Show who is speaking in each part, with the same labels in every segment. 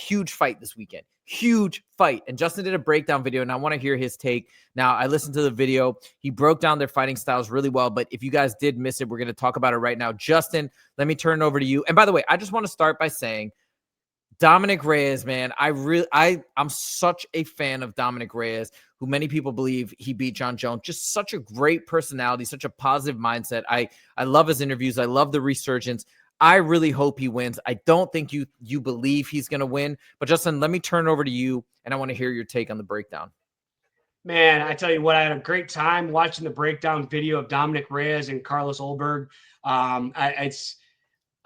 Speaker 1: huge fight this weekend. Huge fight. And Justin did a breakdown video, and I want to hear his take. Now, I listened to the video. He broke down their fighting styles really well, but if you guys did miss it, we're going to talk about it right now. Justin, let me turn it over to you. And by the way, I just want to start by saying, Dominick Reyes, man, I'm such a fan of Dominick Reyes, who many people believe he beat John Jones. Just such a great personality, such a positive mindset. I love his interviews. I love the resurgence. I really hope he wins. I don't think you believe he's going to win. But Justin, let me turn it over to you, and I want to hear your take on the breakdown.
Speaker 2: Man, I tell you what, I had a great time watching the breakdown video of Dominick Reyes and Carlos Ulberg.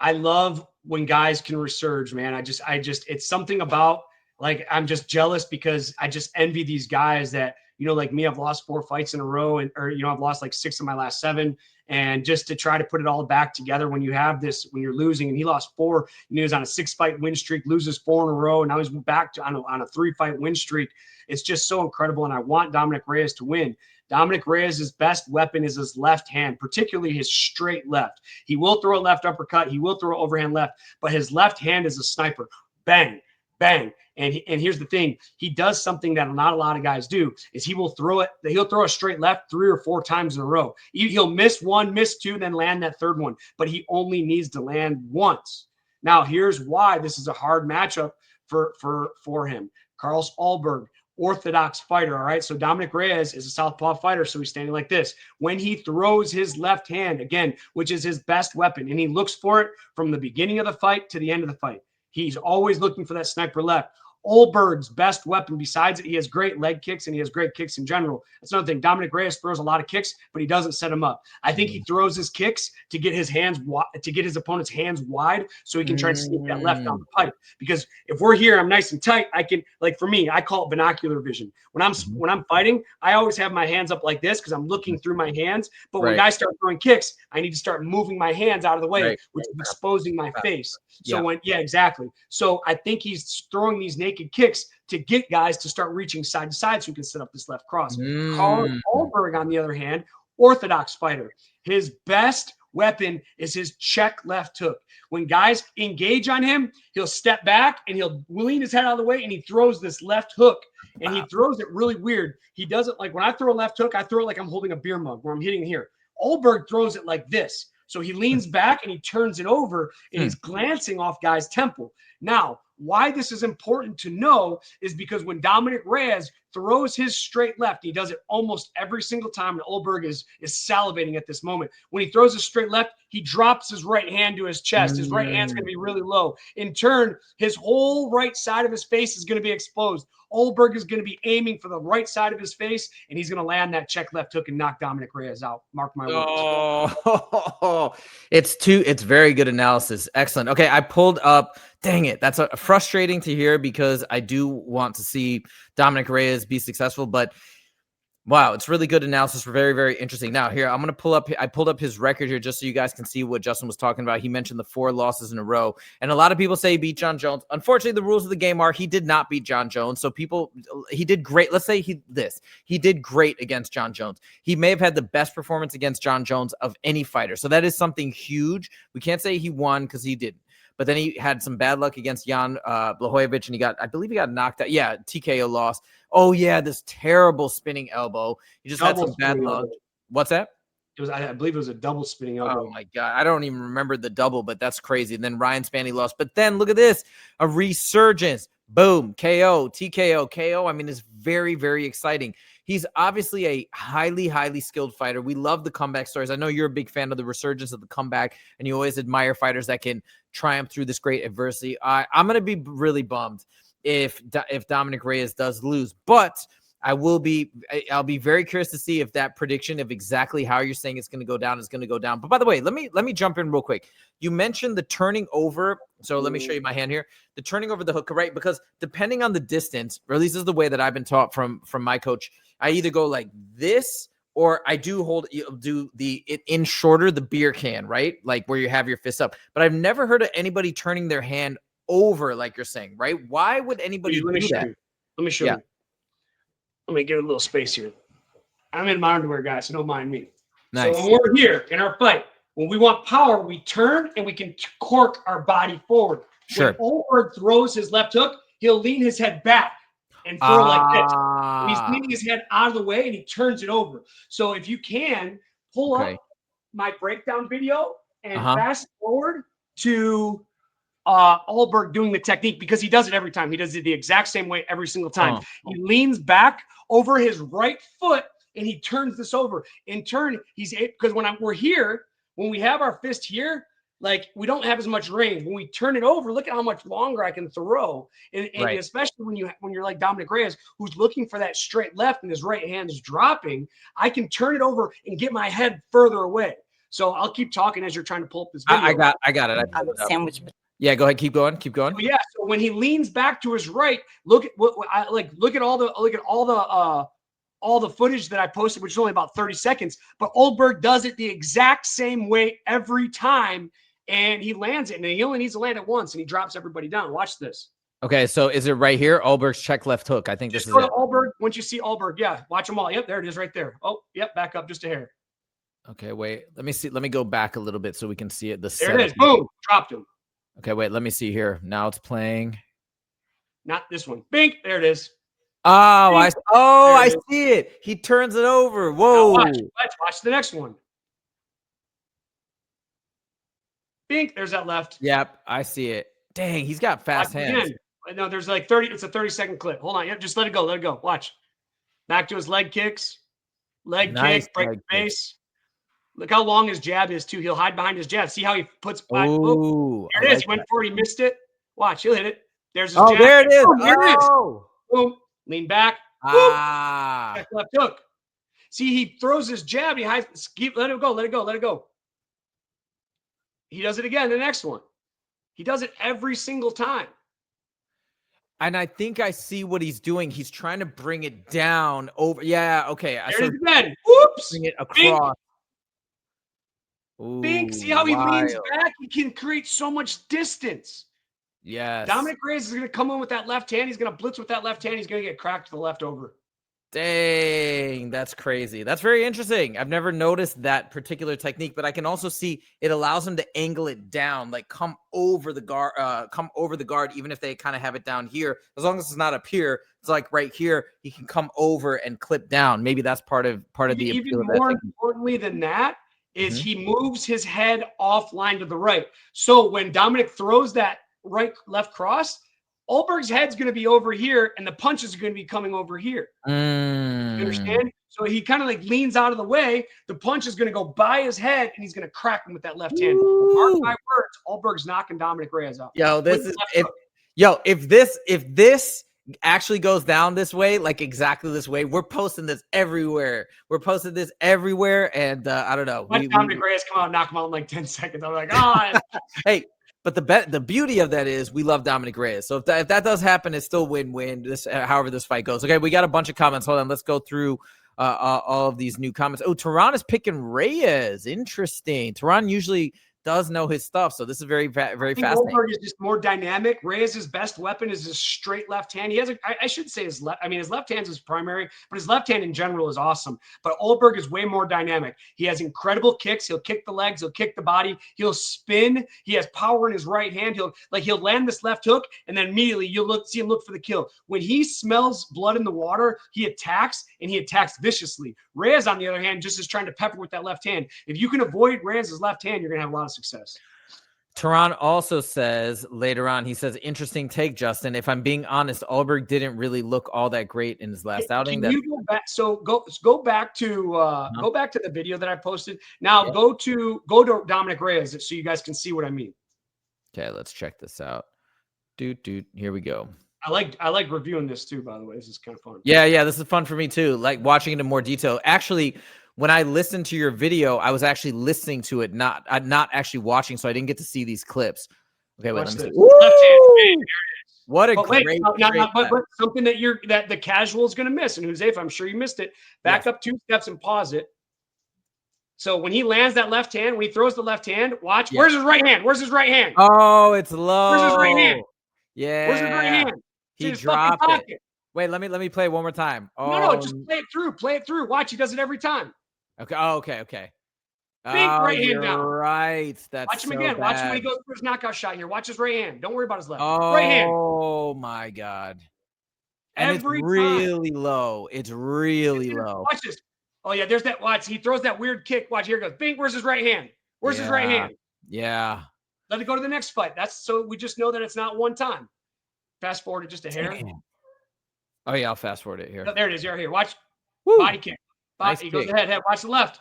Speaker 2: I love when guys can resurge, man. It's something about, like, I'm just jealous because I just envy these guys that, like me, I've lost 4 fights in a row, or I've lost like 6 of my last 7. And just to try to put it all back together when you have this, when you're losing, and he lost 4, he was on a 6-fight win streak, loses 4 in a row. And now he's back to on a 3-fight win streak. It's just so incredible. And I want Dominick Reyes to win. Dominick Reyes' best weapon is his left hand, particularly his straight left. He will throw a left uppercut. He will throw overhand left, but his left hand is a sniper. Bang, bang. And here's the thing. He does something that not a lot of guys do, is he will throw it. He'll throw a straight left 3 or 4 times in a row. He'll miss 1, miss 2, then land that 3rd one, but he only needs to land once. Now, here's why this is a hard matchup for him. Carlos Ulberg, orthodox fighter. All right. So Dominick Reyes is a southpaw fighter. So he's standing like this. When he throws his left hand, again, which is his best weapon, and he looks for it from the beginning of the fight to the end of the fight, he's always looking for that sniper left. Ulberg's best weapon, besides it, he has great leg kicks and he has great kicks in general. That's another thing. Dominick Reyes throws a lot of kicks, but he doesn't set them up. I think he throws his kicks to get his his opponent's hands wide, so he can try to sneak that left down the pipe. Because if we're here, I'm nice and tight. I can, like, for me, I call it binocular vision. When I'm fighting, I always have my hands up like this because I'm looking through my hands. But when guys start throwing kicks, I need to start moving my hands out of the way, which is exposing my face. So exactly. So I think he's throwing these naked kicks to get guys to start reaching side to side so he can set up this left cross. Carl Ulberg, on the other hand, orthodox fighter. His best weapon is his check left hook. When guys engage on him, he'll step back and he'll lean his head out of the way and he throws this left hook. And he throws it really weird. He doesn't, like, when I throw a left hook, I throw it like I'm holding a beer mug where I'm hitting here. Ulberg throws it like this. So he leans back and he turns it over and he's glancing off guys' temple. Now, why this is important to know is because when Dominick Reyes throws his straight left, he does it almost every single time, and Ulberg is salivating at this moment. When he throws his straight left, he drops his right hand to his chest. His right hand's going to be really low. In turn, his whole right side of his face is going to be exposed. Ulberg is going to be aiming for the right side of his face, and he's going to land that check left hook and knock Dominick Reyes out. Mark my words.
Speaker 1: Oh, it's very good analysis. Excellent. Okay, I pulled up. Dang it. That's frustrating to hear because I do want to see Dominick Reyes be successful, but wow, it's really good analysis. Very, very interesting. Now here, I pulled up his record here just so you guys can see what Justin was talking about. He mentioned the 4 losses in a row, and a lot of people say he beat John Jones. Unfortunately, the rules of the game are he did not beat John Jones. So he did great. Let's say he did great against John Jones. He may have had the best performance against John Jones of any fighter. So that is something huge. We can't say he won because he didn't. But then he had some bad luck against Jan Blachowicz, and I believe he got knocked out. Yeah, TKO loss. Oh, yeah, this terrible spinning elbow. He just had some bad luck. What's that?
Speaker 2: I believe it was a double spinning elbow.
Speaker 1: Oh, my God. I don't even remember the double, but that's crazy. And then Ryan Spanny lost. But then look at this. A resurgence. Boom. KO. TKO. KO. I mean, it's very, very exciting. He's obviously a highly, highly skilled fighter. We love the comeback stories. I know you're a big fan of the resurgence of the comeback, and you always admire fighters that can triumph through this great adversity. I'm going to be really bummed if Dominick Reyes does lose, but I'll be very curious to see if that prediction of exactly how you're saying it's going to go down is going to go down. But by the way, let me jump in real quick. You mentioned the turning over. So let me show you my hand here. The turning over the hook, right? Because depending on the distance, or at least this is the way that I've been taught from my coach, I either go like this or I do it in shorter, the beer can, right? Like where you have your fist up. But I've never heard of anybody turning their hand over like you're saying, right? Why would anybody do that?
Speaker 2: Let me show you. Let me get a little space here. I'm in my underwear, guys, so don't mind me. Nice. So when we're here in our fight, when we want power, we turn and we can cork our body forward.
Speaker 1: Sure.
Speaker 2: When Ulberg throws his left hook, he'll lean his head back and throw like this. And he's leaning his head out of the way and he turns it over. So if you can pull up my breakdown video and fast forward to Ulberg doing the technique, because he does it every time. He does it the exact same way every single time. He leans back over his right foot and he turns this over. In turn, because we're here, when we have our fist here, like we don't have as much range. When we turn it over, look at how much longer I can throw. And especially when you're like Dominick Reyes, who's looking for that straight left and his right hand is dropping, I can turn it over and get my head further away. So I'll keep talking as you're trying to pull up this video.
Speaker 1: I got it. I pulled it up.
Speaker 3: Sandwich.
Speaker 1: Yeah, go ahead. Keep going.
Speaker 2: So, yeah. So when he leans back to his right, look at all the footage that I posted, which is only about 30 seconds. But Ulberg does it the exact same way every time, and he lands it. And he only needs to land it once, and he drops everybody down. Watch this.
Speaker 1: Okay, so is it right here? Ulberg's check left hook. I think this is
Speaker 2: go
Speaker 1: it.
Speaker 2: to Ulberg. Once you see Ulberg, yeah, watch them all. Yep, there it is right there. Oh, yep, back up just a hair.
Speaker 1: Okay, wait. Let me see. Let me go back a little bit so we can see it.
Speaker 2: There it is. Boom, dropped him.
Speaker 1: Okay, wait. Let me see here. Now it's playing.
Speaker 2: Not this one. Bink. There it is.
Speaker 1: Oh, I see it. He turns it over. Whoa.
Speaker 2: Watch the next one. Bink. There's that left.
Speaker 1: Yep, I see it. Dang, he's got fast hands.
Speaker 2: Again. No, there's like 30. It's a 30-second clip. Hold on. Yep, just let it go. Let it go. Watch. Back to his leg kicks. Leg kick. Break the face. Look how long his jab is, too. He'll hide behind his jab. See how he puts –
Speaker 1: oh,
Speaker 2: there it is. He went for it. He missed it. Watch. He'll hit it. There's his jab.
Speaker 1: There it is.
Speaker 2: Boom, there it is. Boom. Lean back.
Speaker 1: Ah.
Speaker 2: Left hook. See, he throws his jab. He hides. Let it go. Let it go. Let it go. He does it again. The next one. He does it every single time.
Speaker 1: And I think I see what he's doing. He's trying to bring it down over. Yeah, okay.
Speaker 2: There it is again. Whoops.
Speaker 1: Bring it across.
Speaker 2: Bink. See how he leans back? He can create so much distance.
Speaker 1: Yes.
Speaker 2: Dominick Reyes is going to come in with that left hand. He's going to blitz with that left hand. He's going to get cracked to the left over.
Speaker 1: Dang, that's crazy. That's very interesting. I've never noticed that particular technique, but I can also see it allows him to angle it down, like come over the guard, even if they kind of have it down here. As long as it's not up here, it's like right here, he can come over and clip down. Maybe that's part of the
Speaker 2: even more importantly than that is he moves his head offline to the right. So when Dominick throws that right-left cross, Ulberg's head's going to be over here, and the punches are going to be coming over here. You understand? So he kind of like leans out of the way. The punch is going to go by his head, and he's going to crack him with that left hand. Mark my words, Ulberg's knocking Dominick Reyes out.
Speaker 1: If this actually goes down this way, like exactly this way, we're posting this everywhere. And I don't know.
Speaker 2: Dominick Reyes come out and knock him out in like 10 seconds. I'm like, oh.
Speaker 1: Hey. But the beauty of that is we love Dominick Reyes. So if that does happen, it's still win-win. However this fight goes. Okay, we got a bunch of comments. Hold on, let's go through all of these new comments. Oh, Tehran is picking Reyes. Interesting. Tehran usually does know his stuff, so this is very fascinating.
Speaker 2: Ulberg is just more dynamic. Reyes' best weapon is his straight left hand. He has I should say his left. I mean, his left hand is his primary, but his left hand in general is awesome. But Ulberg is way more dynamic. He has incredible kicks. He'll kick the legs. He'll kick the body. He'll spin. He has power in his right hand. He'll land this left hook, and then immediately you'll see him look for the kill. When he smells blood in the water, he attacks, and he attacks viciously. Reyes, on the other hand, just is trying to pepper with that left hand. If you can avoid Reyes' left hand, you're gonna have a lot of success.
Speaker 1: Tehran also says later on, he says, interesting take, Justin. If I'm being honest, Ulberg didn't really look all that great in his last outing.
Speaker 2: Can you go back? So go back to the video that I posted. Now go to Dominick Reyes so you guys can see what I mean.
Speaker 1: Okay, let's check this out. Here we go.
Speaker 2: I like reviewing this too, by the way. This is kind of fun.
Speaker 1: Yeah, this is fun for me too. Like watching it in more detail. Actually, when I listened to your video, I was actually listening to it, not actually watching, so I didn't get to see these clips. Okay, wait, let me see. What a great
Speaker 2: but something that the casual is going to miss. And Huzefa, I'm sure you missed it. Back up 2 steps and pause it. So when he lands that left hand, when he throws the left hand, watch. Yeah. Where's his right hand? Where's his right hand?
Speaker 1: Oh, it's low.
Speaker 2: Where's his right hand?
Speaker 1: Yeah.
Speaker 2: Where's his right hand?
Speaker 1: He dropped it. Wait, let me play it one more time.
Speaker 2: No, just play it through. Play it through. Watch, he does it every time.
Speaker 1: Okay. Oh, okay.
Speaker 2: Bink,
Speaker 1: Oh,
Speaker 2: right hand
Speaker 1: you're
Speaker 2: down.
Speaker 1: right. That's
Speaker 2: Watch him
Speaker 1: so
Speaker 2: again. Watch him when he
Speaker 1: bad.
Speaker 2: goes for his knockout shot here. Watch his right hand. Don't worry about his left. Right hand.
Speaker 1: Oh my God. And it's
Speaker 2: Every time.
Speaker 1: really low. It's really low.
Speaker 2: Watch this. Oh, yeah, there's that. Watch. He throws that weird kick. Watch, here it goes. Bink, where's his right hand? Where's his right
Speaker 1: Yeah.
Speaker 2: hand?
Speaker 1: Yeah.
Speaker 2: Let it go to the next fight. That's so we just know that it's not one time. Fast forward it just a hair.
Speaker 1: Damn. Oh yeah, I'll fast forward it here.
Speaker 2: No, there it is. Right here. Watch.
Speaker 1: Woo.
Speaker 2: Body kick.
Speaker 1: Nice
Speaker 2: He goes
Speaker 1: kick.
Speaker 2: ahead. Watch the left.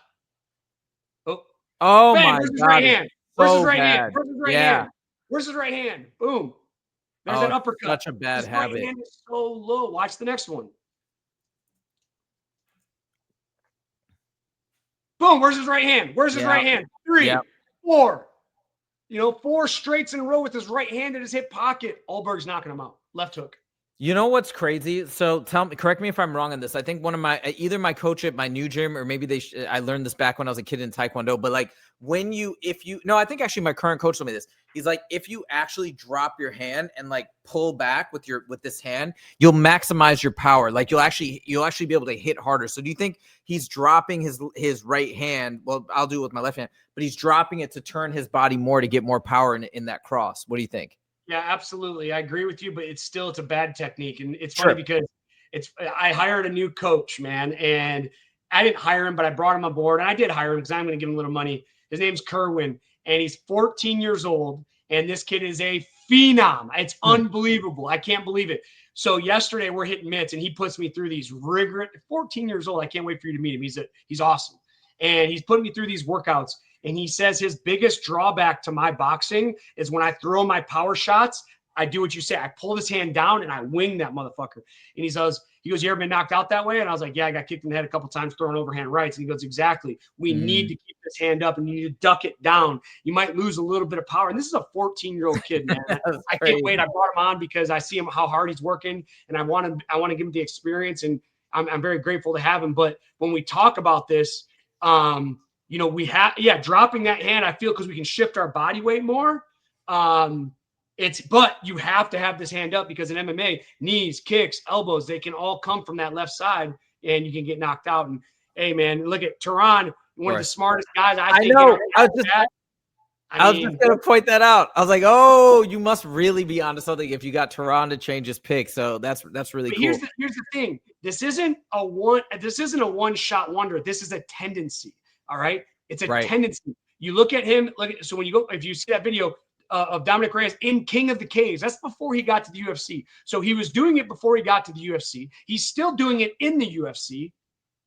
Speaker 2: Oh,
Speaker 1: Oh
Speaker 2: bang.
Speaker 1: my
Speaker 2: Where's his right
Speaker 1: God, it's
Speaker 2: hand? Where's his
Speaker 1: so
Speaker 2: right hand?
Speaker 1: bad.
Speaker 2: Where's his right
Speaker 1: Yeah.
Speaker 2: hand? Where's his right hand? Boom. There's
Speaker 1: Oh,
Speaker 2: that
Speaker 1: it's
Speaker 2: uppercut.
Speaker 1: such a bad
Speaker 2: His right
Speaker 1: habit.
Speaker 2: hand is so low. Watch the next one. Boom. Where's his right hand? Where's his
Speaker 1: Yeah.
Speaker 2: right hand? 3,
Speaker 1: Yeah.
Speaker 2: 4. 4 straights in a row with his right hand in his hip pocket. Ulberg's knocking him out. Left hook.
Speaker 1: You know what's crazy? So correct me if I'm wrong on this. I think one of my either my coach at my new gym or maybe I learned this back when I was a kid in Taekwondo. But like I think actually my current coach told me this. He's like, if you actually drop your hand and like pull back with this hand, you'll maximize your power. Like you'll actually be able to hit harder. So do you think he's dropping his right hand? Well, I'll do it with my left hand, but he's dropping it to turn his body more to get more power in that cross. What do you think?
Speaker 2: Yeah, absolutely. I agree with you, but it's a bad technique. And it's
Speaker 1: Sure.
Speaker 2: funny because I hired a new coach, man, and I didn't hire him, but I brought him on board. And I did hire him because I'm going to give him a little money. His name's Kerwin, and he's 14 years old. And this kid is a phenom. It's unbelievable. I can't believe it. So yesterday we're hitting mitts, and he puts me through these rigorous. 14 years old. I can't wait for you to meet him. He's awesome, and he's putting me through these workouts. And he says his biggest drawback to my boxing is when I throw my power shots, I do what you say. I pull this hand down and I wing that motherfucker. And he goes, you ever been knocked out that way? And I was like, yeah, I got kicked in the head a couple times throwing overhand rights. And he goes, exactly. We need to keep this hand up and you need to duck it down. You might lose a little bit of power. And this is a 14-year-old kid, man. I can't wait. I brought him on because I see him how hard he's working, and I want to give him the experience. And I'm very grateful to have him. But when we talk about this, we have, dropping that hand, I feel, because we can shift our body weight more. But you have to have this hand up because in MMA, knees, kicks, elbows, they can all come from that left side and you can get knocked out. And hey, man, look at Tehran, one of the smartest guys I think.
Speaker 1: I know. I was just going to point that out. I was like, oh, you must really be onto something if you got Tehran to change his pick. So that's really cool.
Speaker 2: Here's the thing. This isn't a one-shot wonder. This is a tendency. All right. It's a tendency. You look at him. So if you see that video of Dominick Reyes in King of the Caves, that's before he got to the UFC. So he was doing it before he got to the UFC. He's still doing it in the UFC.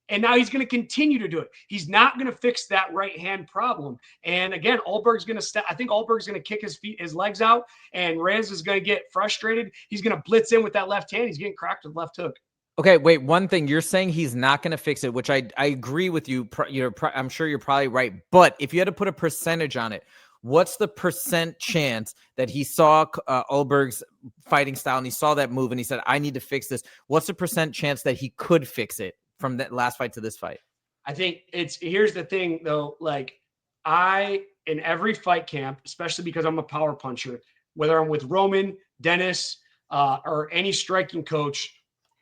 Speaker 2: And now he's going to continue to do it. He's not going to fix that right hand problem. And again, Ulberg's going to I think Ulberg's going to kick his legs out, and Reyes is going to get frustrated. He's going to blitz in with that left hand. He's getting cracked with left hook.
Speaker 1: Okay, wait, one thing. You're saying he's not going to fix it, which I agree with you. I'm sure you're probably right. But if you had to put a percentage on it, what's the percent chance that he saw Ulberg's fighting style and he saw that move and he said, I need to fix this? What's the percent chance that he could fix it from that last fight to this fight?
Speaker 2: I think here's the thing, though. Like, in every fight camp, especially because I'm a power puncher, whether I'm with Roman, Dennis, or any striking coach,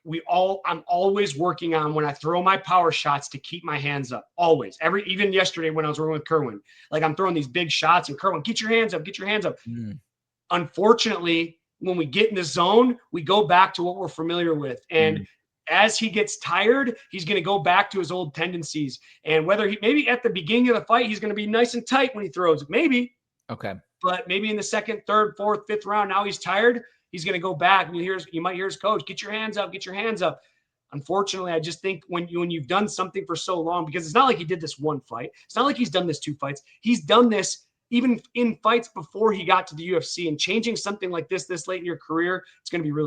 Speaker 2: I'm always working on when I throw my power shots to keep my hands up. Always. Even yesterday when I was working with Kerwin, like I'm throwing these big shots and Kerwin, get your hands up, get your hands up. Unfortunately, when we get in the zone, we go back to what we're familiar with. And as he gets tired, he's going to go back to his old tendencies. And maybe at the beginning of the fight, he's going to be nice and tight when he throws it. Maybe. Okay. But maybe in the second, third, fourth, fifth round, now he's tired. He's going to go back and you might hear his coach, get your hands up, get your hands up. Unfortunately, I just think when you've done something for so long, because it's not like he did this one fight. It's not like he's done this 2 fights. He's done this even in fights before he got to the UFC, and changing something like this late in your career, it's going to be really